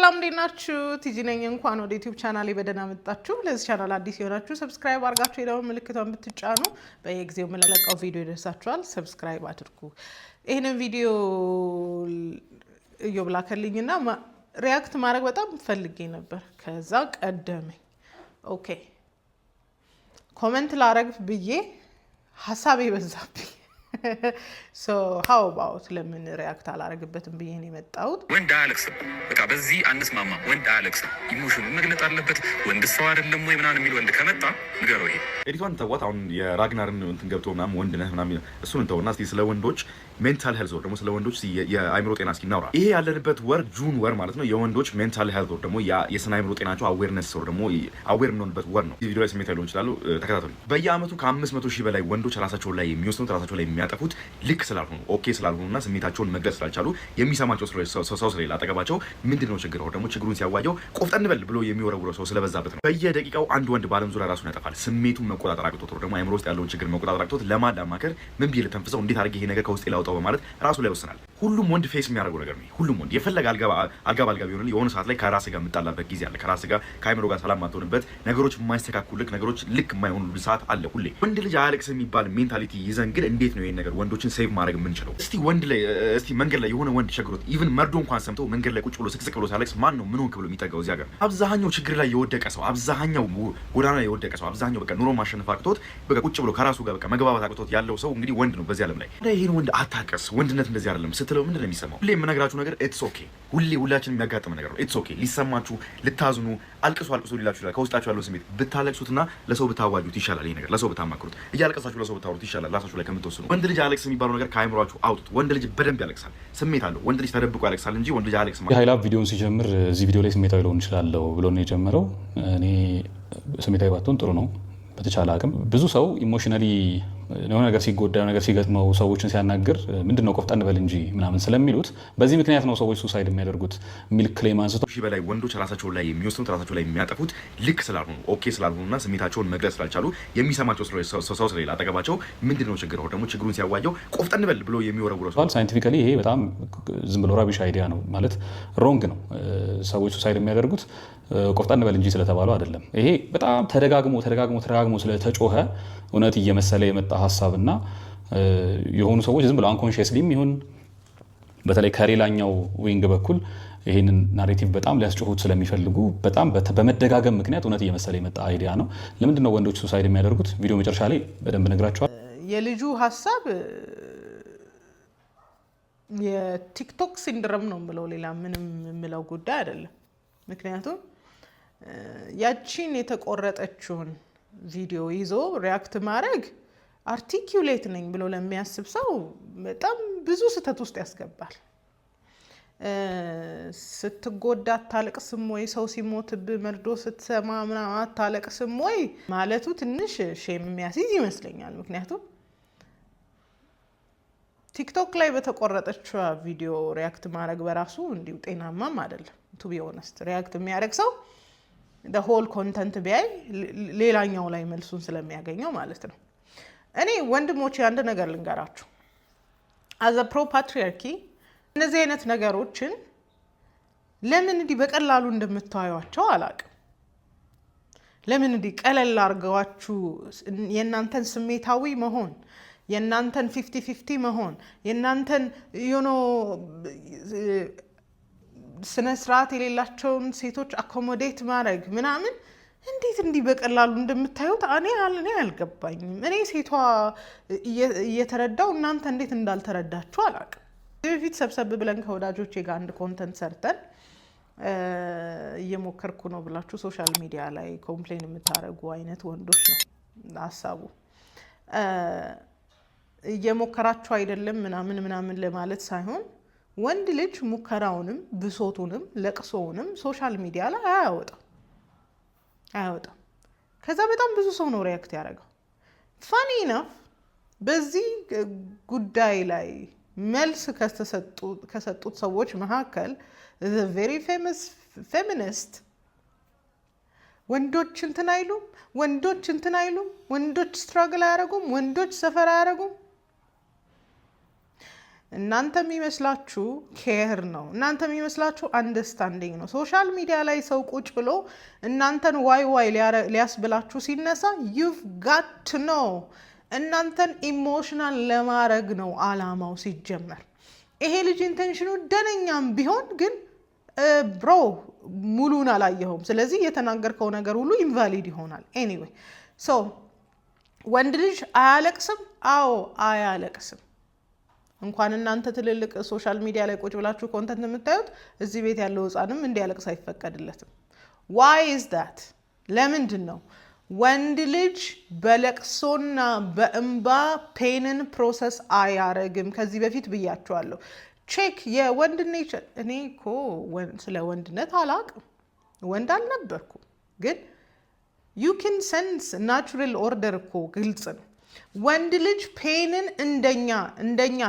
ሰላም እንዴናችሁ ቲጂ ነኝ እንኳን ወደ ዩቲዩብ ቻናሌ በደህና መጣችሁ ለዚህ ቻናል አዲስ የሆናችሁ ሰብስክራይብ አድርጋችሁ የደወል ምልክቷን ብትጫኑ በየጊዜው የምለቀው ቪዲዮ ይደርሳችኋል ሰብስክራይብ አድርጉ ይሄንን ቪዲዮ እየብላከልኝና ሪአክት ማድረግ በጣም ፈልጌ ነበር ከዛ ቀደመኝ ኦኬ ኮሜንት ላረግ ብዬ ሐሳቤ በዛብኝ so how about ለምን ሪአክት አላረግበትም ብዬ ነው የመጣሁት ወንድ አለክስ በቃ በዚህ አንስማማ ወንድ አለክስ ኢሞሽን መግለጥ አለበት ወንድ ሰው አይደለም ወይ ምናምን የሚል ወንድ ከመጣ ንገረው ይሄ ኤዲቷን ተዋት አሁን የራግናርን እንትን ገብቶ ምናምን ወንድ ነህ ምናምን እሱን ተውና እስቲ ስለ ወንዶች ሜንታል ሄልዝ ወር ደግሞ ስለ ወንዶች የአይምሮ ጤና እስኪ እናውራ ይሄ ያለንበት ወር ጁን ወር ማለት ነው የወንዶች ሜንታል ሄልዝ ወር ደግሞ የስነ አይምሮ ጤናቸው አዌርነስ ወር ደግሞ አዌር የምንሆንበት ወር ነው ቪዲዮ ላይ ስሜት ሊሆን ይችላል ተከታተሉ በየአመቱ ከ500,000 በላይ ወንዶች ራሳቸው ላይ የሚወስኑት ራሳቸው ላይ የሚያጠፉት ልክ ስላልሆኑ ኦኬ ስላልሆኑና ስሜታቸውን መግለጽ ስላልቻሉ የሚሰማቸው ሰው ስለሌላ አጠገባቸው ምንድነው ችግሩ ደግሞ ችግሩን ሲያዋየው ቆፍጠን በል ብሎ የሚወረውረው ሰው ስለበዛበት ነው በየደቂቃው አንድ ወንድ ባለም ዙሪያ ራሱን ያጠፋል ስሜቱን መቆጣጠር አቅቶት ደግሞ አይምሮ ውስጥ ያለውን ችግር መቆጣጠር አቅቶት ለማዳማከር ምን ቢል ተንፍሰው እንዴት አድርጌ ይሄ ነገር ከውስጥ ላውጣው በማለት ራሱ ላይ ወስናል ሁሉም ወንድ ፌስ የሚያደርገው ነገር ነው ሁሉም ወንድ የፈለገ አልጋ ቢሆን የሆነ ሰዓት ላይ ከራስ ጋር የምጣላበት ጊዜ አለ ከራስ ጋር ከአይምሮ ጋር ሰላም ማትሆንበት ነገሮች የማይስተካከሉልክ ነገሮች ልክ የማይሆኑ ሰዓት አለ ሁሌ ወንድ ልጅ አያለቅስ የሚባል ሜንታሊቲ ይዘን ግን እንዴት ነው ይሄን ነገር ወንዶችን ሴቭ ማድረግ የምንችለው እስቲ ወንድ ላይ እስቲ መንገድ ላይ የሆነ ወንድ ቸግሮት ኢቭን መርዶ እንኳን ሰምተው መንገድ ላይ ቁጭ ብሎ ስቅስቅ ብሎ ሲያለቅስ ማን ነው ምን ሆንክ ብሎ የሚጠጋው እዚያ ጋር አብዛኛው ችግር ላይ የወደቀ ሰው አብዛኛው ጎዳና ላይ የወደቀ ሰው አብዛኛው በቃ ኑሮ ማሸነፍ አቅቶት በቃ ቁጭ ብሎ ከራሱ ጋር በቃ መግባባት አቅቶት ያለው ሰው እንግዲህ ወንድ ነው በዚህ ዓለም ላይ ይሄን ወንድ አታቀስ ወንድነት እንደዚህ አይደለም ስትለው ምንድነው የሚሰማው ሁሌ የምነግራችሁ ነገር ኢትስ ኦኬ ሁላችንም የሚያጋጥም ነገር ነው ኢትስ ኦኬ ሊሰማችሁ ልታዝኑ አልቅሱ ሊላችሁ ይችላል ከውስጣችሁ ያለው ስሜት ብታለቅሱትና ለሰው ብታዋጁት ይሻላል ይሄ ነገር ለሰው ብታማክሩት እያለቀሳችሁ ለሰው ብታወሩት ይሻላል ራሳችሁ ላይ ከምትወስኑ ወንድ ልጅ አለቅስ የሚባለው ነገር ከአይምሯችሁ አውጡት ወንድ ልጅ በደንብ ያለቅሳል ስሜት አለው ወንድ ልጅ ተደብቆ ያለቅሳል እንጂ ወንድ ልጅ አለቅስ ማለት የሃይላብ ቪዲዮን ሲጀምር እዚህ ቪዲዮ ላይ ስሜታዊ ልሆን እችላለሁ ብሎ ነው የጀመረው እኔ ስሜታዊ ባትሆን ጥሩ ነው በተቻለ አቅም ብዙ ሰው ኢሞሽናሊ የሆነ ነገር ሲጎዳ ነገር ሲገጥመው ሰዎችን ሲያናግር ምንድነው ቆፍጠን በል እንጂ ምናምን ስለሚሉት በዚህ ምክንያት ነው ሰዎች ሱሳይድ የሚያደርጉት ሚል ክሌም አንስቶ ሺህ በላይ ወንዶች ራሳቸው ላይ የሚወስኑት ራሳቸው ላይ የሚያጠፉት ልክ ስላልሆኑ ኦኬ ስላልሆኑና ስሜታቸውን መግለጽ ስላልቻሉ የሚሰማቸው ሰው ስለሌላ አጠገባቸው ምንድነው ችግሩ ደግሞ ችግሩን ሲያዋየው ቆፍጠን በል ብሎ የሚወረውረው ሰው ሳይንቲፊካሊ ይሄ በጣም ዝም ብሎ ራቢሽ አይዲያ ነው ማለት ሮንግ ነው ሰዎች ሱሳይድ የሚያደርጉት ቆፍጠን በል እንጂ ስለተባለው አይደለም ይሄ በጣም ተደጋግሞ ስለተጮኸ እውነት እየመሰለ የመጣ ሐሳብና የሆኑ ሰዎች ዝም ብለው አንኮንሺየስሊም ይሁን በተለይ ከሌላኛው ዊንግ በኩል ይሄንን ናሬቲቭ በጣም ሊያስጮሁት ስለሚፈልጉ በጣም በመደጋገም ምክንያት እውነት እየመሰለ የመጣ አይዲያ ነው ለምንድን ነው ወንዶች ሱሳይድ የሚያደርጉት ቪዲዮ መጨረሻ ላይ በደንብ ነግራቸዋል የልጁ ሐሳብ የቲክቶክ ሲንድሮም ነው ብለው ሌላ ምንም የምለው ጉዳይ አይደለም ምክንያቱም ያቺን የተቆረጠችውን ቪዲዮ ይዞ ሪአክት ማድረግ አርቲኩሌት ነኝ ብሎ ለሚያስብ ሰው በጣም ብዙ ስህተት ውስጥ ያስገባል ስትጎዳ አታለቅስም ወይ ሰው ሲሞትብህ መርዶ ስትሰማ ምናምን አታለቅስም ወይ ማለቱ ትንሽ ሼም የሚያስይዝ ይመስለኛል ምክንያቱም ቲክቶክ ላይ በተቆረጠችው ቪዲዮ ሪአክት ማድረግ በራሱ እንዲሁ ጤናማም አይደለም ቱ ቢ ኦነስት ሪአክት የሚያደርግ ሰው the whole content ቢያይ ሌላኛው ላይ መልሱን ስለሚያገኘው ማለት ነው እኔ ወንድሞቼ አንድ ነገር ልንገራችሁ as a pro patriarchy እነዚህ አይነት ነገሮችን ለምን እንዲህ በቀላሉ እንደምታዩዋቸው አላውቅም ለምን እንዲህ ቀለል አድርገዋችሁ የእናንተን ስሜታዊ መሆን የእናንተን 50-50 መሆን የእናንተን ስነ ስርዓት የሌላቸውን ሴቶች አኮሞዴት ማድረግ ምናምን እንዴት እንዲህ በቀላሉ እንደምታዩት እኔ አልገባኝም እኔ ሴቷ እየተረዳው እናንተ እንዴት እንዳልተረዳችሁ አላውቅም በፊት ሰብሰብ ብለን ከወዳጆቼ ጋር አንድ ኮንተንት ሰርተን እየሞከርኩ ነው ብላችሁ ሶሻል ሚዲያ ላይ ኮምፕሌን የምታረጉ አይነት ወንዶች ነው ሐሳቡ እየሞከራችሁ አይደለም ምናምን ለማለት ሳይሆን ወንድ ልጅ ሙከራውንም ብሶቱንም ለቅሶውንም ሶሻል ሚዲያ ላይ አያወጣም ከዛ በጣም ብዙ ሰው ነው ሪአክት ያደረገው ፋኒ ኢነፍ በዚህ ጉዳይ ላይ መልስ ከሰጡት ሰዎች መካከል the very famous feminist ወንዶች እንትን አይሉም ወንዶች ስትራግል አያደርጉም ወንዶች ሰፈር አያደርጉም እናንተ የሚመስላችሁ ኬር ነው። እናንተ የሚመስላችሁ አንደርስታንዲንግ ነው። ሶሻል ሚዲያ ላይ ሰው ቁጭ ብሎ እናንተን ዋይ ሊያስብላችሁ ሲነሳ you've got to know እናንተን ኢሞሽናል ለማድረግ ነው አላማው ሲጀመር። ይሄ ልጅ ኢንቴንሽኑ ደነኛም ቢሆን ግን ብሮ ሙሉን አላየኸውም። ስለዚህ የተናገርከው ነገር ሁሉ ኢንቫሊድ ይሆናል። ኤኒዌይ ሶ ወንድ ልጅ አያለቅስም? አዎ አያለቅስም። እንኳን እናንተ ትልልቅ ሶሻል ሚዲያ ላይ ቁጭ ብላችሁ ኮንተንት የምታዩት እዚህ ቤት ያለው ህፃንም እንዲያለቅስ አይፈቀድለትም። why is that? ለምንድን ነው? ወንድ ልጅ በለቅሶና በእንባ ፔንን ፕሮሰስ አያረግም። ከዚህ በፊት ብያችኋለሁ። ቼክ የወንድ ኔቸር። እኔ እኮ ስለ ወንድነት አላቅም፣ ወንድ አልነበርኩም። ግን ዩ ኬን ሰንስ ናቹራል ኦርደር እኮ ግልጽ ነው። ወንድ ልጅ ፔንን እንደኛ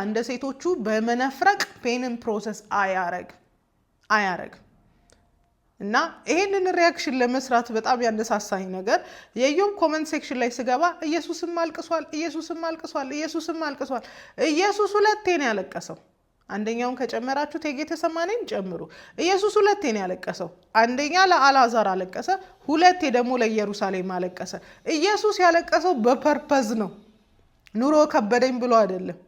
እንደ ሴቶቹ በመነፍረቅ ፔንን ፕሮሰስ አያረግ እና ይሄንን ሪያክሽን ለመስራት በጣም ያነሳሳኝ ነገር የኢዮብ ኮመንት ሴክሽን ላይ ስገባ ኢየሱስም አልቅሷል። ኢየሱስ ሁለቴ ነው ያለቀሰው። አንደኛውን ከጨመራችሁ ቴጌ ተሰማኔን ጨምሩ። ኢየሱስ ሁለቴ ነው ያለቀሰው። አንደኛ ለአልዓዛር አለቀሰ፣ ሁለቴ ደግሞ ለኢየሩሳሌም አለቀሰ። ኢየሱስ ያለቀሰው በፐርፐዝ ነው፣ ኑሮ ከበደኝ ብሎ አይደለም።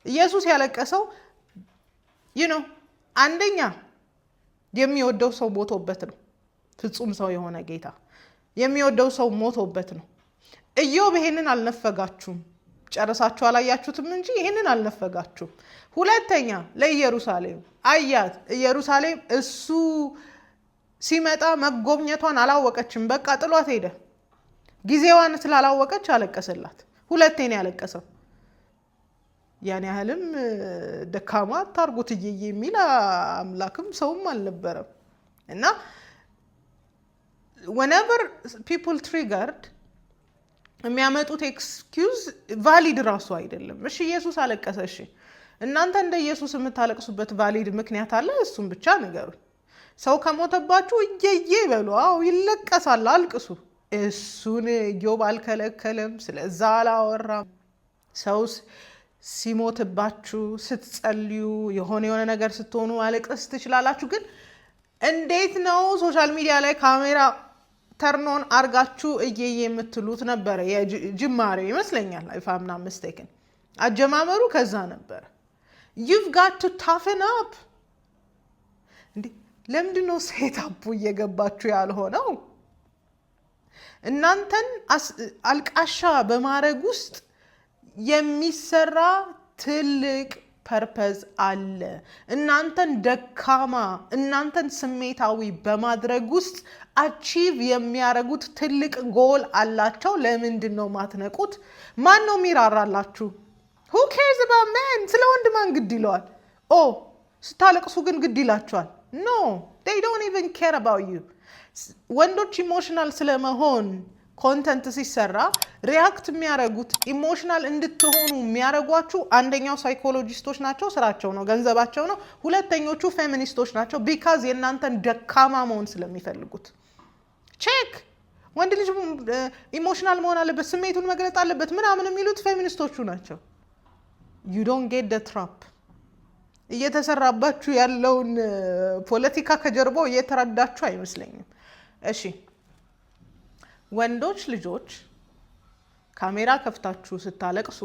ኢየሱስ ያለቀሰው አንደኛ የሚወደው ሰው ሞቶበት ነው። ፍጹም ሰው የሆነ ጌታ የሚወደው ሰው ሞቶበት ነው። ኢዮብ ይሄንን አልነፈጋችሁም፣ ጨርሳችሁ አላያችሁትም እንጂ ይሄንን አልነፈጋችሁም። ሁለተኛ ለኢየሩሳሌም አያት። ኢየሩሳሌም እሱ ሲመጣ መጎብኘቷን አላወቀችም። በቃ ጥሏት ሄደ። ጊዜዋን ስላላወቀች አለቀሰላት። ሁለቴ ነው ያለቀሰው። ያን ያህልም ደካማ አታርጉት እየየ የሚል አምላክም ሰውም አልነበረም። እና whenever people triggered የሚያመጡት ኤክስኪውዝ ቫሊድ ራሱ አይደለም። እሺ ኢየሱስ አለቀሰ። እሺ እናንተ እንደ ኢየሱስ የምታለቅሱበት ቫሊድ ምክንያት አለ? እሱም ብቻ ንገሩኝ። ሰው ከሞተባችሁ እየየ በሉ። አዎ ይለቀሳል፣ አልቅሱ። እሱን ኢዮብ አልከለከለም፣ ስለዛ አላወራም። ሰው ሲሞትባችሁ ስትጸልዩ የሆነ ነገር ስትሆኑ ማለቅስ ትችላላችሁ። ግን እንዴት ነው ሶሻል ሚዲያ ላይ ካሜራ ተርኖን አርጋችሁ እየየ የምትሉት? ነበረ የጅማሬ ይመስለኛል። አይፋምና ሚስቴክን አጀማመሩ ከዛ ነበረ። you've got to toughen up። ለምንድን ነው ሴት አፑ እየገባችሁ ያልሆነው? እናንተን አልቃሻ በማድረግ ውስጥ የሚሰራ ትልቅ ፐርፐዝ አለ። እናንተን ደካማ፣ እናንተን ስሜታዊ በማድረግ ውስጥ አቺቭ የሚያደርጉት ትልቅ ጎል አላቸው። ለምንድን ነው ማትነቁት? ማን ነው የሚራራላችሁ? who cares about men? ስለ ወንድ ማን ግድ ይለዋል? ስታለቅሱ ግን ግድ ይላቸዋል? no, they don't even care about you። ወንዶች ኢሞሽናል ስለመሆን ኮንተንት ሲሰራ ሪያክት የሚያደርጉት ኢሞሽናል እንድትሆኑ የሚያደርጓችሁ አንደኛው ሳይኮሎጂስቶች ናቸው፣ ስራቸው ነው፣ ገንዘባቸው ነው። ሁለተኞቹ ፌሚኒስቶች ናቸው፣ ቢካዝ የእናንተን ደካማ መሆን ስለሚፈልጉት። ቼክ ወንድ ልጅ ኢሞሽናል መሆን አለበት፣ ስሜቱን መግለጽ አለበት ምናምን የሚሉት ፌሚኒስቶቹ ናቸው። you don't get the trap። እየተሰራባችሁ ያለውን ፖለቲካ ከጀርባው እየተረዳችሁ አይመስለኝም። እሺ ወንዶች ልጆች ካሜራ ከፍታችሁ ስታለቅሱ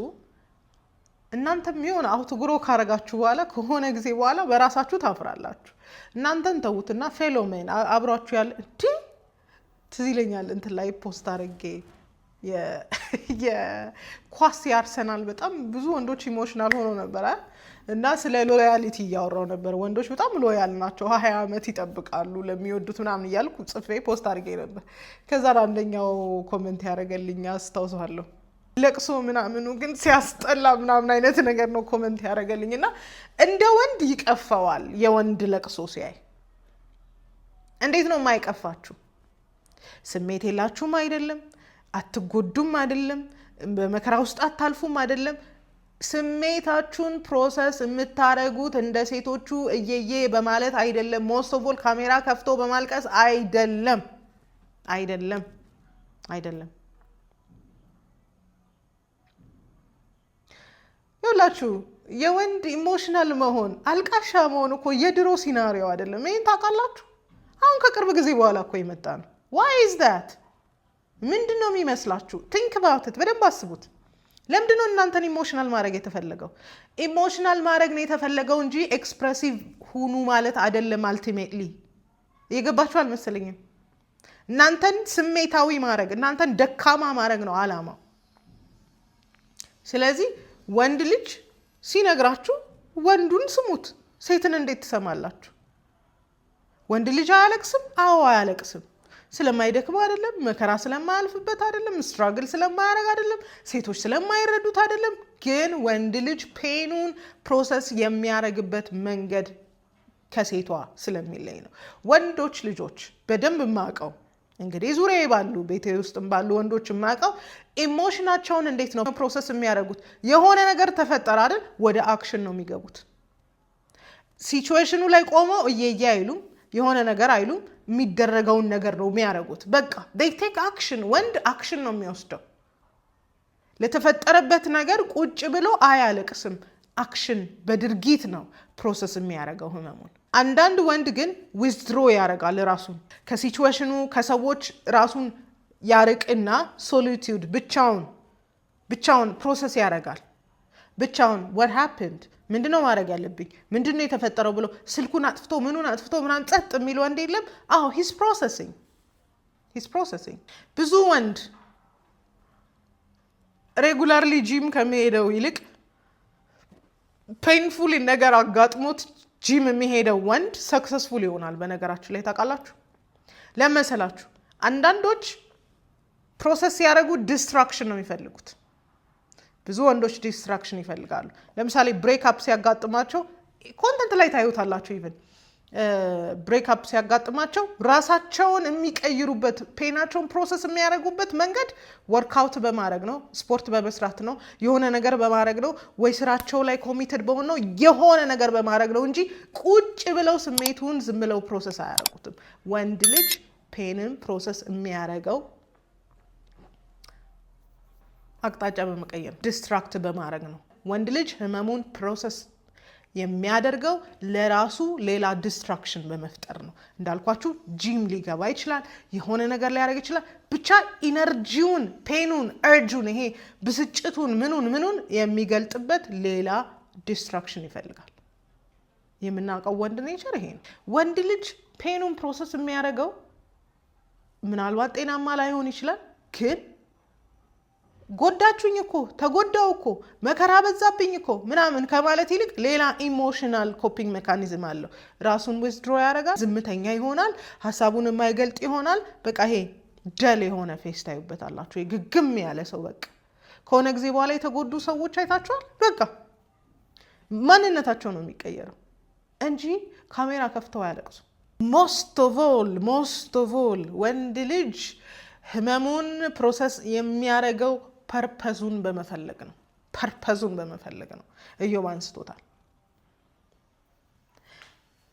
እናንተ የሚሆን አውትግሮ ካረጋችሁ በኋላ ከሆነ ጊዜ በኋላ በራሳችሁ ታፍራላችሁ። እናንተን ተውትና ፌሎሜን አብሯችሁ ያለ ትዝ ይለኛል እንትን ላይ ፖስት አድርጌ የኳስ የአርሰናል በጣም ብዙ ወንዶች ኢሞሽናል ሆኖ ነበር እና ስለ ሎያሊቲ እያወራው ነበር። ወንዶች በጣም ሎያል ናቸው፣ 20 ዓመት ይጠብቃሉ ለሚወዱት ምናምን እያልኩ ጽፌ ፖስት አድርጌ ነበር። ከዛ አንደኛው ኮሜንት ያደረገልኝ አስታውሳለሁ። ለቅሶ ምናምኑ ግን ሲያስጠላ ምናምን አይነት ነገር ነው ኮሜንት ያደረገልኝ። እና እንደ ወንድ ይቀፈዋል የወንድ ለቅሶ ሲያይ። እንዴት ነው የማይቀፋችሁ? ስሜት የላችሁም አይደለም፣ አትጎዱም አይደለም፣ በመከራ ውስጥ አታልፉም አይደለም። ስሜታችሁን ፕሮሰስ የምታረጉት እንደ ሴቶቹ እየየ በማለት አይደለም። ሞስት ኦፍ ኦል ካሜራ ከፍቶ በማልቀስ አይደለም። ይኸውላችሁ የወንድ ኢሞሽናል መሆን አልቃሻ መሆን እኮ የድሮ ሲናሪዮ አይደለም። ይሄን ታውቃላችሁ? አሁን ከቅርብ ጊዜ በኋላ እኮ የመጣ ነው። why is that? ምንድን ነው የሚመስላችሁ? think about it፣ በደንብ አስቡት። ለምንድን ነው እናንተን ኢሞሽናል ማድረግ የተፈለገው? ኢሞሽናል ማድረግ ነው የተፈለገው እንጂ ኤክስፕሬሲቭ ሁኑ ማለት አይደለም። አልቲሜትሊ የገባችሁ አልመሰለኝም። እናንተን ስሜታዊ ማድረግ፣ እናንተን ደካማ ማድረግ ነው አላማው። ስለዚህ ወንድ ልጅ ሲነግራችሁ ወንዱን ስሙት። ሴትን እንዴት ትሰማላችሁ? ወንድ ልጅ አያለቅስም? አዎ አያለቅስም። ስለማይደክመው አይደለም፣ መከራ ስለማያልፍበት አይደለም፣ ስትራግል ስለማያደርግ አይደለም፣ ሴቶች ስለማይረዱት አይደለም። ግን ወንድ ልጅ ፔኑን ፕሮሰስ የሚያደርግበት መንገድ ከሴቷ ስለሚለይ ነው። ወንዶች ልጆች በደንብ የማውቀው እንግዲህ ዙሪያ ባሉ ቤቴ ውስጥም ባሉ ወንዶች የማውቀው ኢሞሽናቸውን እንዴት ነው ፕሮሰስ የሚያደርጉት? የሆነ ነገር ተፈጠረ አይደል፣ ወደ አክሽን ነው የሚገቡት። ሲቹዌሽኑ ላይ ቆመው እየየ አይሉም፣ የሆነ ነገር አይሉም። የሚደረገውን ነገር ነው የሚያደርጉት። በቃ they take action። ወንድ አክሽን ነው የሚወስደው። ለተፈጠረበት ነገር ቁጭ ብሎ አያለቅስም። አክሽን በድርጊት ነው ፕሮሰስ የሚያደርገው ህመሙን። አንዳንድ ወንድ ግን ዊዝድሮ ያደርጋል፣ ራሱን ከሲቹዌሽኑ ከሰዎች ራሱን ያርቅና ሶሊቲዩድ ብቻውን ፕሮሰስ ያደርጋል። ብቻውን what happened ምንድነው ማድረግ ያለብኝ ምንድነው የተፈጠረው ብሎ ስልኩን አጥፍቶ ምናምን ጸጥ የሚል ወንድ የለም። አዎ he's processing። ብዙ ወንድ ሬጉላርሊ ጂም ከሚሄደው ይልቅ ፔንፉል ነገር አጋጥሞት ጂም የሚሄደው ወንድ ሰክሰስፉል ይሆናል። በነገራችሁ ላይ ታውቃላችሁ ለመሰላችሁ፣ አንዳንዶች ፕሮሰስ ሲያደርጉ ዲስትራክሽን ነው የሚፈልጉት። ብዙ ወንዶች ዲስትራክሽን ይፈልጋሉ። ለምሳሌ ብሬክአፕ ሲያጋጥማቸው ኮንተንት ላይ ታዩታላችሁ። ኢቭን ብሬክአፕ ሲያጋጥማቸው ራሳቸውን የሚቀይሩበት ፔናቸውን ፕሮሰስ የሚያደርጉበት መንገድ ወርክአውት በማድረግ ነው፣ ስፖርት በመስራት ነው፣ የሆነ ነገር በማድረግ ነው፣ ወይ ስራቸው ላይ ኮሚትድ በሆነ ነው፣ የሆነ ነገር በማድረግ ነው እንጂ ቁጭ ብለው ስሜቱን ዝም ብለው ፕሮሰስ አያደርጉትም። ወንድ ልጅ ፔንን ፕሮሰስ የሚያደርገው አቅጣጫ በመቀየር ዲስትራክት በማድረግ ነው። ወንድ ልጅ ህመሙን ፕሮሰስ የሚያደርገው ለራሱ ሌላ ዲስትራክሽን በመፍጠር ነው። እንዳልኳችሁ ጂም ሊገባ ይችላል፣ የሆነ ነገር ሊያደርግ ይችላል። ብቻ ኢነርጂውን፣ ፔኑን፣ እርጁን፣ ይሄ ብስጭቱን ምኑን የሚገልጥበት ሌላ ዲስትራክሽን ይፈልጋል። የምናውቀው ወንድ ኔቸር ይሄ ነው። ወንድ ልጅ ፔኑን ፕሮሰስ የሚያደርገው ምናልባት ጤናማ ላይሆን ይችላል፣ ግን ጎዳችሁኝ እኮ ተጎዳው እኮ መከራ በዛብኝ እኮ ምናምን ከማለት ይልቅ ሌላ ኢሞሽናል ኮፒንግ ሜካኒዝም አለው። ራሱን ዊዝድሮ ያደርጋል፣ ዝምተኛ ይሆናል፣ ሀሳቡን የማይገልጥ ይሆናል። በቃ ይሄ ደል የሆነ ፌስ ታዩበታላችሁ። ግግም ያለ ሰው በቃ ከሆነ ጊዜ በኋላ የተጎዱ ሰዎች አይታችኋል። በቃ ማንነታቸው ነው የሚቀየረው እንጂ ካሜራ ከፍተው አያለቅሱ። ሞስት ኦፍ ኦል ወንድ ልጅ ህመሙን ፕሮሰስ የሚያደርገው ፐርፐዙን በመፈለግ ነው። እዮብ አንስቶታል።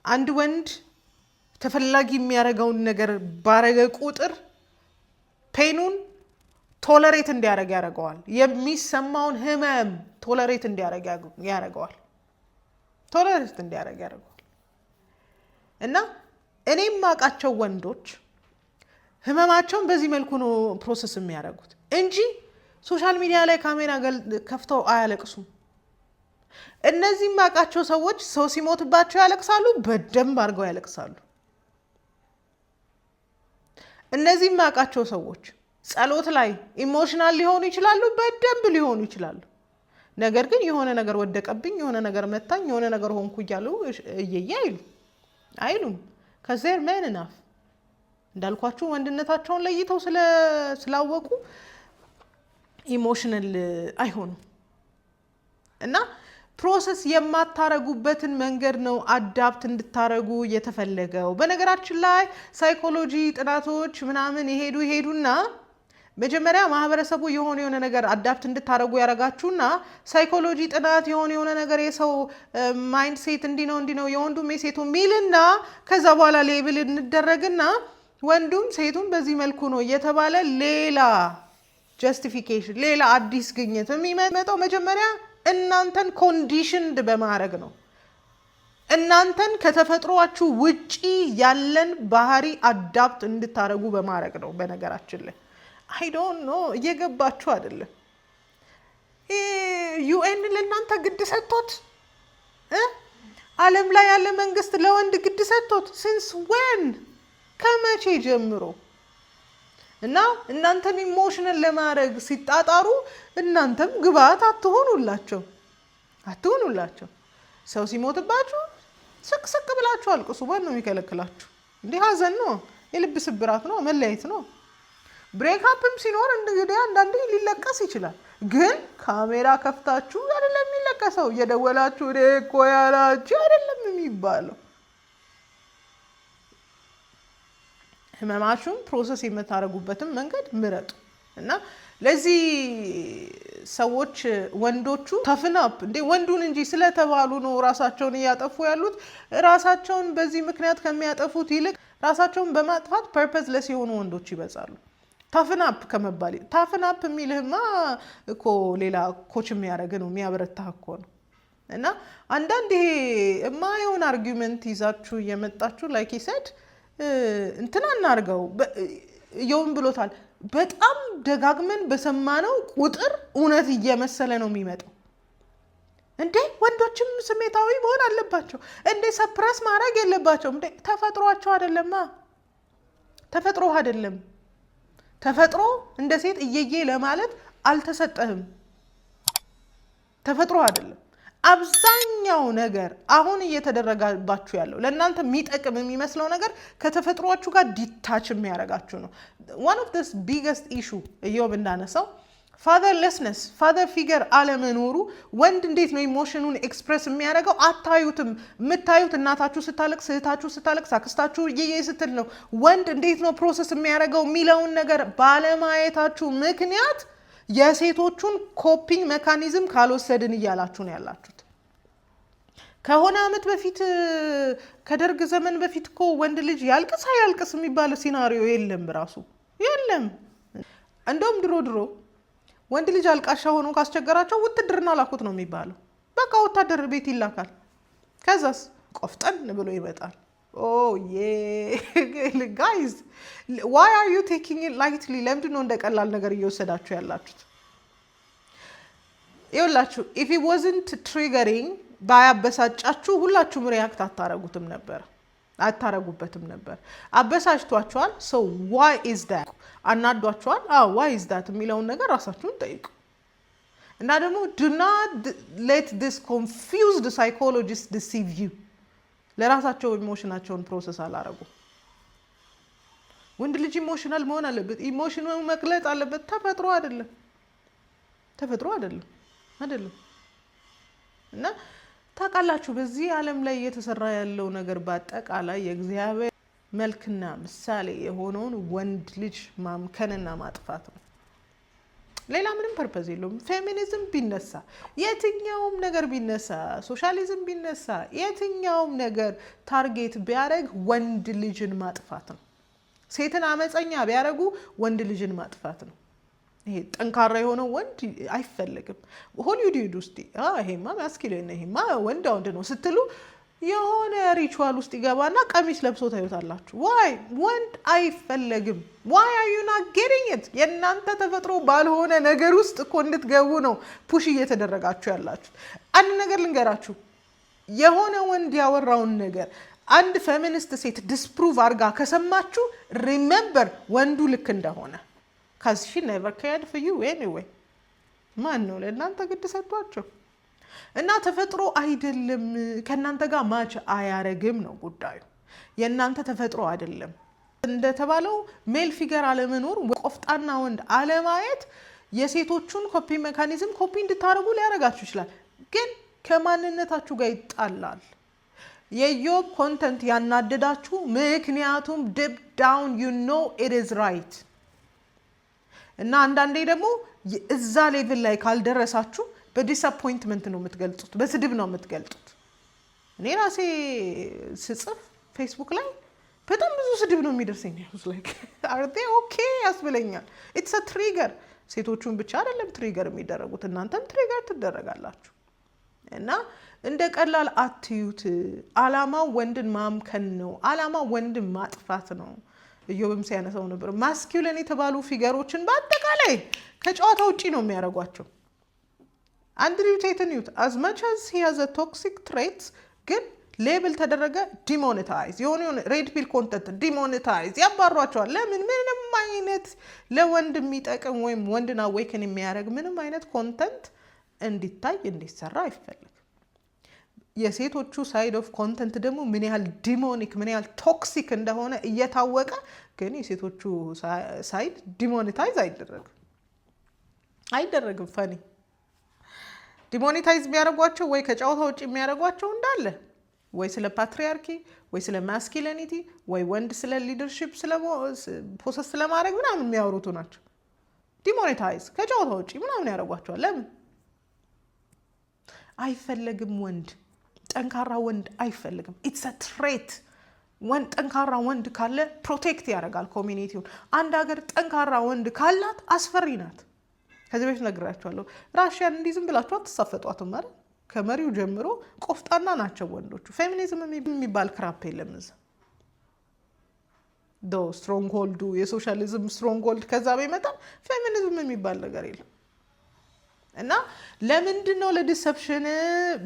አንድ ወንድ ተፈላጊ የሚያደርገውን ነገር ባረገ ቁጥር ፔኑን ቶለሬት እንዲያደርግ ያደርገዋል። የሚሰማውን ህመም ቶለሬት እንዲያደርግ ያደርገዋል። እና እኔም ማውቃቸው ወንዶች ህመማቸውን በዚህ መልኩ ነው ፕሮሰስ የሚያደርጉት እንጂ ሶሻል ሚዲያ ላይ ካሜራ ከፍተው አያለቅሱም። እነዚህ ማቃቸው ሰዎች ሰው ሲሞትባቸው ያለቅሳሉ፣ በደንብ አድርገው ያለቅሳሉ። እነዚህ ማቃቸው ሰዎች ጸሎት ላይ ኢሞሽናል ሊሆኑ ይችላሉ፣ በደንብ ሊሆኑ ይችላሉ። ነገር ግን የሆነ ነገር ወደቀብኝ፣ የሆነ ነገር መታኝ፣ የሆነ ነገር ሆንኩ እያሉ እየየ አይሉም። ከዘር ሜን ኢናፍ እንዳልኳችሁ ወንድነታቸውን ለይተው ስላወቁ ኢሞሽናል አይሆኑም። እና ፕሮሰስ የማታረጉበትን መንገድ ነው አዳፕት እንድታረጉ የተፈለገው። በነገራችን ላይ ሳይኮሎጂ ጥናቶች ምናምን ይሄዱና መጀመሪያ ማህበረሰቡ የሆነ ነገር አዳፕት እንድታረጉ ያረጋችሁና ሳይኮሎጂ ጥናት የሆነ ነገር የሰው ማይንድ ሴት እንዲህ ነው የወንዱም የሴቱም ሚልና ከዛ በኋላ ሌብል እንደረግና ወንዱም ሴቱም በዚህ መልኩ ነው እየተባለ ሌላ ጀስቲፊኬሽን ሌላ አዲስ ግኝት የሚመጣው መጀመሪያ እናንተን ኮንዲሽንድ በማድረግ ነው። እናንተን ከተፈጥሯችሁ ውጪ ያለን ባህሪ አዳፕት እንድታረጉ በማድረግ ነው። በነገራችን ላይ አይ ዶንት ኖ እየገባችሁ አይደለም። ዩኤን ለእናንተ ግድ ሰጥቶት ዓለም ላይ ያለ መንግስት ለወንድ ግድ ሰጥቶት ሲንስ ዌን ከመቼ ጀምሮ? እና እናንተን ኢሞሽናል ለማድረግ ሲጣጣሩ እናንተም ግብአት አትሆኑላቸው። ሰው ሲሞትባችሁ ስቅስቅ ብላችሁ አልቅሱ። ማን ነው የሚከለክላችሁ? እንዲህ ሀዘን ነው፣ የልብ ስብራት ነው፣ መለያየት ነው። ብሬክአፕም ሲኖር እንግዲህ አንዳንዴ ሊለቀስ ይችላል። ግን ካሜራ ከፍታችሁ አይደለም የሚለቀሰው። እየደወላችሁ እኮ ያላችሁ አይደለም የሚባለው። ህመማችሁን ፕሮሰስ የምታደርጉበትን መንገድ ምረጡ። እና ለዚህ ሰዎች ወንዶቹ ተፍናፕ እንዴ ወንዱን እንጂ ስለተባሉ ነው ራሳቸውን እያጠፉ ያሉት። ራሳቸውን በዚህ ምክንያት ከሚያጠፉት ይልቅ ራሳቸውን በማጥፋት ፐርፐዝለስ የሆኑ ወንዶች ይበዛሉ። ታፍናፕ ከመባል ታፍናፕ የሚልህማ እኮ ሌላ ኮች የሚያደርግ ነው፣ የሚያበረታ እኮ ነው። እና አንዳንድ ይሄ የማይሆን አርጊመንት ይዛችሁ እየመጣችሁ ላይክ ይሰድ እንትና እናርገው የውን ብሎታል። በጣም ደጋግመን በሰማነው ቁጥር እውነት እየመሰለ ነው የሚመጣው። እንዴ ወንዶችም ስሜታዊ መሆን አለባቸው እንዴ? ሰፕረስ ማድረግ የለባቸውም እንዴ? ተፈጥሯቸው አይደለማ። ተፈጥሮ አይደለም። ተፈጥሮ እንደ ሴት እየየ ለማለት አልተሰጠህም። ተፈጥሮ አይደለም። አብዛኛው ነገር አሁን እየተደረጋባችሁ ያለው ለእናንተ የሚጠቅም የሚመስለው ነገር ከተፈጥሯችሁ ጋር ዲታች የሚያደርጋችሁ ነው። one of the biggest issue እዮብ እንዳነሳው ፋዘርለስነስ ፋዘር ፊገር አለመኖሩ። ወንድ እንዴት ነው ኢሞሽኑን ኤክስፕረስ የሚያደርገው? አታዩትም። የምታዩት እናታችሁ ስታለቅስ፣ እህታችሁ ስታለቅስ፣ አክስታችሁ እየየ ስትል ነው። ወንድ እንዴት ነው ፕሮሰስ የሚያደርገው የሚለውን ነገር ባለማየታችሁ ምክንያት የሴቶቹን ኮፒንግ ሜካኒዝም ካልወሰድን እያላችሁ ነው ያላችሁት። ከሆነ አመት በፊት ከደርግ ዘመን በፊት እኮ ወንድ ልጅ ያልቅስ አያልቅስ የሚባል ሲናሪዮ የለም፣ ራሱ የለም። እንደውም ድሮ ወንድ ልጅ አልቃሻ ሆኖ ካስቸገራቸው ውትድርና ላኩት ነው የሚባለው። በቃ ወታደር ቤት ይላካል። ከዛስ ቆፍጠን ብሎ ይመጣል። ጋይዝ ዋይ አር ዩ ቴኪንግ ኢት ላይትሊ? ለምንድን ነው እንደ ቀላል ነገር እየወሰዳችሁ ያላችሁት? ይኸውላችሁ ኢፍ ኢት ዋዝንት ትሪገሪንግ ባያበሳጫችሁ ሁላችሁም ሪያክት አታረጉበትም ነበር። አበሳጭቷችኋል። ሶ ዋይ ኢዝ ዳት? አናዷችኋል። ዋይ ኢዝ ዳት የሚለውን ነገር ራሳችሁን ጠይቁ። እና ደግሞ ዱ ናት ሌት ዲስ ኮንፊውዝድ ሳይኮሎጂስት ዲሲቭ ዩ። ለራሳቸው ኢሞሽናቸውን ፕሮሰስ አላረጉ። ወንድ ልጅ ኢሞሽናል መሆን አለበት፣ ኢሞሽኑ መግለጽ አለበት። ተፈጥሮ አይደለም እና ታውቃላችሁ በዚህ ዓለም ላይ እየተሰራ ያለው ነገር በአጠቃላይ የእግዚአብሔር መልክና ምሳሌ የሆነውን ወንድ ልጅ ማምከንና ማጥፋት ነው። ሌላ ምንም ፐርፐዝ የለውም። ፌሚኒዝም ቢነሳ፣ የትኛውም ነገር ቢነሳ፣ ሶሻሊዝም ቢነሳ፣ የትኛውም ነገር ታርጌት ቢያደርግ ወንድ ልጅን ማጥፋት ነው። ሴትን አመፀኛ ቢያደርጉ ወንድ ልጅን ማጥፋት ነው። ይሄ ጠንካራ የሆነው ወንድ አይፈለግም። ሆሊውድ ውስጥ ይሄማ ማስኪሊን ነው፣ ይሄማ ወንድ ነው ስትሉ የሆነ ሪቹዋል ውስጥ ይገባና ቀሚስ ለብሶ ታዩታላችሁ። ዋይ ወንድ አይፈለግም? ዋይ አር ዩ ናት ጌቲንግ ኢት? የእናንተ ተፈጥሮ ባልሆነ ነገር ውስጥ እኮ እንድትገቡ ነው ፑሽ እየተደረጋችሁ ያላችሁ። አንድ ነገር ልንገራችሁ፣ የሆነ ወንድ ያወራውን ነገር አንድ ፌሚኒስት ሴት ዲስፕሩቭ አድርጋ ከሰማችሁ ሪሜምበር ወንዱ ልክ እንደሆነ። ካዝ ሺ ኔቨር ኬርድ ፎር ዩ ኤኒዌይ። ማን ነው ለእናንተ ግድ ሰጥቷቸው? እና ተፈጥሮ አይደለም ከእናንተ ጋር ማች አያረግም ነው ጉዳዩ። የእናንተ ተፈጥሮ አይደለም። እንደተባለው ሜል ፊገር አለመኖር፣ ቆፍጣና ወንድ አለማየት የሴቶቹን ኮፒ ሜካኒዝም ኮፒ እንድታደርጉ ሊያደርጋችሁ ይችላል፣ ግን ከማንነታችሁ ጋር ይጣላል። የዮብ ኮንተንት ያናደዳችሁ ምክንያቱም ዲፕ ዳውን ዩ ኖ ኢት ኢዝ ራይት። እና አንዳንዴ ደግሞ እዛ ሌቭል ላይ ካልደረሳችሁ በዲስአፖይንትመንት ነው የምትገልጹት፣ በስድብ ነው የምትገልጹት። እኔ ራሴ ስጽፍ ፌስቡክ ላይ በጣም ብዙ ስድብ ነው የሚደርሰኝ። አርቴ ኦኬ ያስብለኛል። ኢትስ ትሪገር። ሴቶቹን ብቻ አይደለም ትሪገር የሚደረጉት፣ እናንተም ትሪገር ትደረጋላችሁ። እና እንደ ቀላል አትዩት። አላማው ወንድን ማምከን ነው። አላማው ወንድን ማጥፋት ነው። ኢዮብም ሲያነሳው ነበር ማስኩሊን የተባሉ ፊገሮችን በአጠቃላይ ከጨዋታ ውጪ ነው የሚያደርጓቸው። አንድሪው ቴትን ዩት as much as he has a toxic traits ግን ሌብል ተደረገ ዲሞኔታይዝ የሆነ ሬድ ፒል ኮንተንት ዲሞኔታይዝ ያባሯቸዋል። ለምን? ምንም አይነት ለወንድ የሚጠቅም ወይም ወንድን አዌክን የሚያደርግ ምንም አይነት ኮንተንት እንዲታይ እንዲሰራ አይፈልግም። የሴቶቹ ሳይድ ኦፍ ኮንተንት ደግሞ ምን ያህል ዲሞኒክ ምን ያህል ቶክሲክ እንደሆነ እየታወቀ ግን የሴቶቹ ሳይድ ዲሞኔታይዝ አይደረግም። ፈኒ ዲሞኔታይዝ የሚያደርጓቸው ወይ ከጨዋታ ውጭ የሚያደርጓቸው እንዳለ ወይ ስለ ፓትሪያርኪ ወይ ስለ ማስኪሊኒቲ ወይ ወንድ ስለ ሊደርሺፕ ስለ ፖሰስ ስለማድረግ ምናምን የሚያወሩቱ ናቸው። ዲሞኔታይዝ ከጨዋታ ውጭ ምናምን ያደርጓቸዋል። ለምን? አይፈለግም። ወንድ ጠንካራ ወንድ አይፈልግም። ኢትስ አ ትሬት። ወንድ ጠንካራ ወንድ ካለ ፕሮቴክት ያደርጋል ኮሚኒቲውን። አንድ ሀገር ጠንካራ ወንድ ካላት አስፈሪ ናት። ከዚህ በፊት ነግራችኋለሁ። ራሽያን እንዲህ ዝም ብላችሁ አትሳፈጧትም ማለት ከመሪው ጀምሮ ቆፍጣና ናቸው ወንዶቹ። ፌሚኒዝም የሚባል ክራፕ የለም እዛ። ዶ ስትሮንግ ሆልዱ የሶሻሊዝም ስትሮንግ ሆልድ ከዛ በመጣም ፌሚኒዝም የሚባል ነገር የለም። እና ለምንድን ነው ለዲሰፕሽን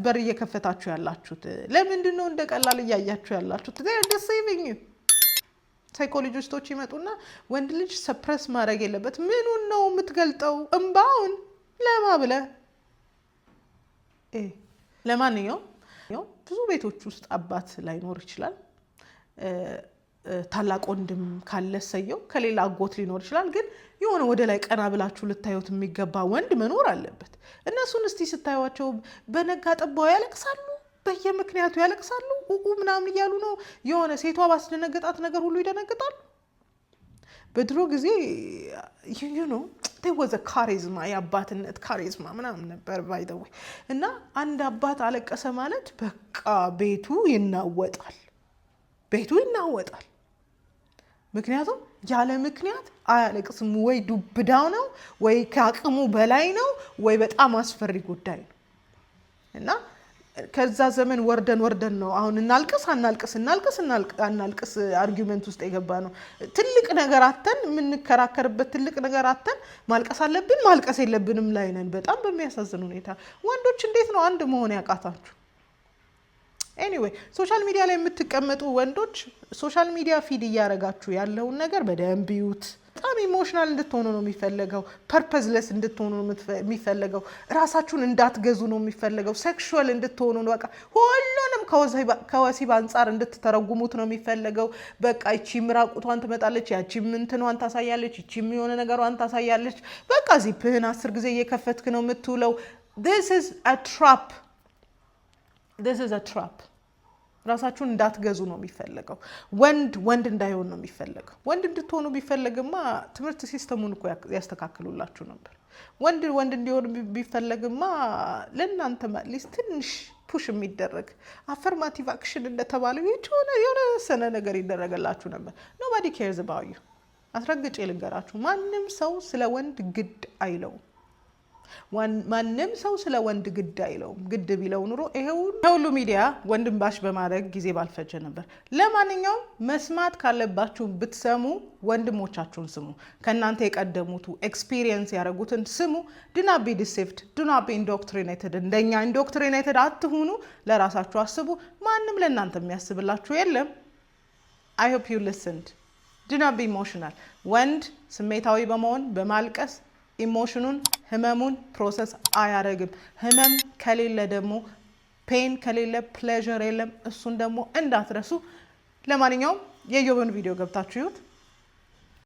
በር እየከፈታችሁ ያላችሁት? ለምንድን ነው እንደ ቀላል እያያችሁ ያላችሁት? ዲሴቪንግ ሳይኮሎጂስቶች ይመጡና ወንድ ልጅ ሰፕረስ ማድረግ የለበት። ምኑን ነው የምትገልጠው? እምባውን ለማ ብለህ ለማንኛውም ብዙ ቤቶች ውስጥ አባት ላይኖር ይችላል። ታላቅ ወንድም ካለ ሰየው፣ ከሌላ አጎት ሊኖር ይችላል። ግን የሆነ ወደ ላይ ቀና ብላችሁ ልታዩት የሚገባ ወንድ መኖር አለበት። እነሱን እስቲ ስታዩቸው በነጋ ጠባው ያለቅሳሉ፣ በየምክንያቱ ያለቅሳሉ። ምናምን እያሉ ነው። የሆነ ሴቷ ባስደነገጣት ነገር ሁሉ ይደነግጣሉ። በድሮ ጊዜ ነው ወዘ ካሪዝማ የአባትነት ካሪዝማ ምናምን ነበር ባይደው። እና አንድ አባት አለቀሰ ማለት በቃ ቤቱ ይናወጣል። ምክንያቱም ያለ ምክንያት አያለቅስም። ወይ ዱብዳው ነው ወይ ከአቅሙ በላይ ነው ወይ በጣም አስፈሪ ጉዳይ ነው። እና ከዛ ዘመን ወርደን ነው አሁን እናልቅስ አርጊውመንት ውስጥ የገባ ነው። ትልቅ ነገር አተን የምንከራከርበት ትልቅ ነገር አተን ማልቀስ አለብን ማልቀስ የለብንም ላይ ነን። በጣም በሚያሳዝን ሁኔታ ወንዶች እንዴት ነው አንድ መሆን ያቃታችሁ? ኤኒዌይ ሶሻል ሚዲያ ላይ የምትቀመጡ ወንዶች ሶሻል ሚዲያ ፊድ እያደረጋችሁ ያለውን ነገር በደንብ ይዩት። በጣም ኢሞሽናል እንድትሆኑ ነው የሚፈለገው። ፐርፐዝለስ እንድትሆኑ ነው የሚፈለገው። ራሳችሁን እንዳትገዙ ነው የሚፈለገው። ሴክሹዋል እንድትሆኑ ነው። በቃ ሁሉንም ከወሲብ አንጻር እንድትተረጉሙት ነው የሚፈለገው። በቃ ይቺ ምራቁቷን ትመጣለች፣ ያቺ ምንትኗን ታሳያለች፣ ይቺ የሆነ ነገሯን ታሳያለች። በቃ ዚፕህን 10 ጊዜ እየከፈትክ ነው የምትውለው። This is a trap. ራሳችሁን እንዳትገዙ ነው የሚፈለገው። ወንድ እንዳይሆን ነው የሚፈለገው። ወንድ እንድትሆኑ ቢፈለግማ ትምህርት ሲስተሙን እኮ ያስተካክሉላችሁ ነበር። ወንድ እንዲሆን ቢፈለግማ ለእናንተ ማሊስ ትንሽ ፑሽ የሚደረግ አፈርማቲቭ አክሽን እንደተባለው የሆነ ሰነ ነገር ይደረገላችሁ ነበር። nobody cares about you። አስረግጬ ልንገራችሁ፣ ማንም ሰው ስለ ወንድ ግድ አይለውም። ማንም ሰው ስለ ወንድ ግድ አይለውም። ግድ ቢለው ኑሮ ይሄ ሁሉ ሚዲያ ወንድም ባሽ በማድረግ ጊዜ ባልፈጀ ነበር። ለማንኛውም መስማት ካለባችሁ ብትሰሙ ወንድሞቻችሁን ስሙ። ከእናንተ የቀደሙቱ ኤክስፒሪየንስ ያደረጉትን ስሙ። do not be deceived, do not be indoctrinated። እንደኛ ኢንዶክትሪኔትድ አትሁኑ። ለራሳችሁ አስቡ። ማንም ለእናንተ የሚያስብላችሁ የለም። I hope you listened. do not be emotional። ወንድ ስሜታዊ በመሆን በማልቀስ ኢሞሽኑን ህመሙን ፕሮሰስ አያረግም። ህመም ከሌለ ደግሞ ፔን ከሌለ ፕሌዠር የለም። እሱን ደግሞ እንዳትረሱ። ለማንኛውም የኢዮብን ቪዲዮ ገብታችሁ ይዩት።